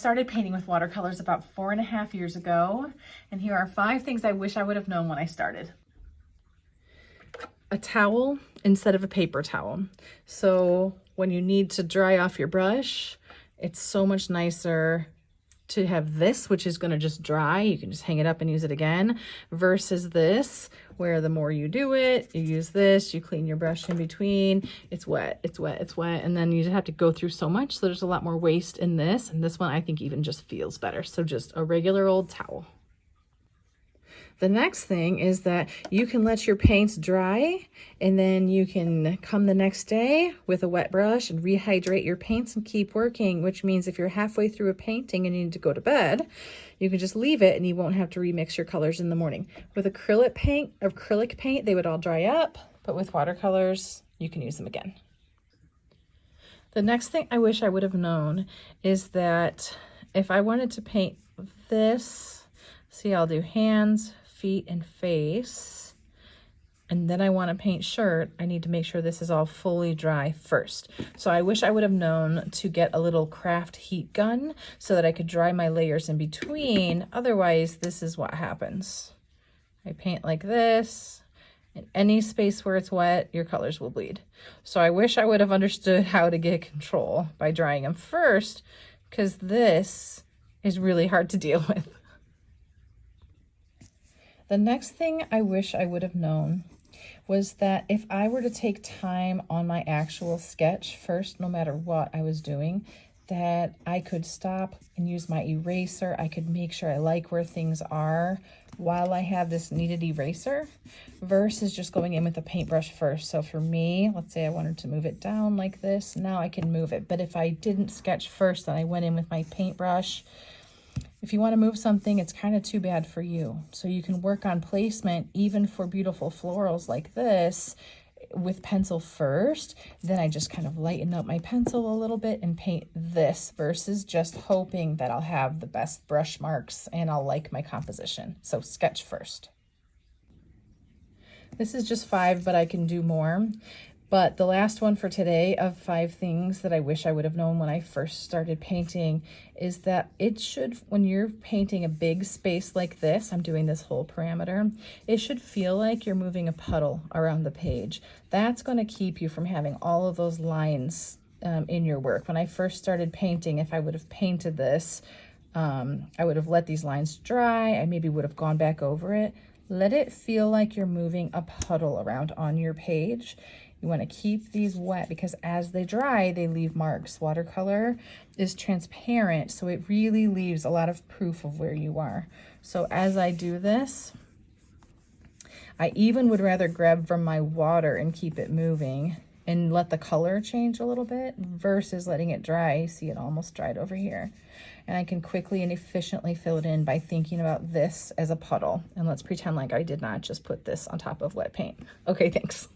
started painting with watercolors about 4.5 years ago, and here are 5 things I wish I would have known when I started. A towel instead of a paper towel. So when you need to dry off your brush, it's so much nicer to have this, which is going to just dry. You can just hang it up and use it again, versus this, where the more you do it, you use this, you clean your brush in between, it's wet, it's wet, it's wet, and then you just have to go through so much. So there's a lot more waste in this, and this one I think even just feels better. So just a regular old towel. The next thing is that you can let your paints dry, and then you can come the next day with a wet brush and rehydrate your paints and keep working, which means if you're halfway through a painting and you need to go to bed, you can just leave it and you won't have to remix your colors in the morning. With acrylic paint, they would all dry up, but with watercolors, you can use them again. The next thing I wish I would have known is that if I wanted to paint this, see, I'll do hands, feet, and face, and then I want to paint shirt, I need to make sure this is all fully dry first. So I wish I would have known to get a little craft heat gun so that I could dry my layers in between. Otherwise, this is what happens. I paint like this. In any space where it's wet, your colors will bleed. So I wish I would have understood how to get control by drying them first, because this is really hard to deal with. The next thing I wish I would have known was that if I were to take time on my actual sketch first, no matter what I was doing, that I could stop and use my eraser. I could make sure I like where things are while I have this kneaded eraser, versus just going in with a paintbrush first. So for me, let's say I wanted to move it down like this, now I can move it. But if I didn't sketch first and I went in with my paintbrush, if you want to move something, it's kind of too bad for you. So you can work on placement even for beautiful florals like this with pencil first. Then I just kind of lighten up my pencil a little bit and paint this, versus just hoping that I'll have the best brush marks and I'll like my composition. So sketch first. This is just 5, but I can do more. But the last one for today of 5 things that I wish I would have known when I first started painting is that it should, when you're painting a big space like this, I'm doing this whole parameter, it should feel like you're moving a puddle around the page. That's going to keep you from having all of those lines in your work. When I first started painting, if I would have painted this, I would have let these lines dry. I maybe would have gone back over it. Let it feel like you're moving a puddle around on your page. You want to keep these wet because as they dry, they leave marks. Watercolor is transparent, so it really leaves a lot of proof of where you are. So as I do this, I even would rather grab from my water and keep it moving and let the color change a little bit versus letting it dry. See, it almost dried over here. And I can quickly and efficiently fill it in by thinking about this as a puddle. And let's pretend like I did not just put this on top of wet paint. Okay, thanks.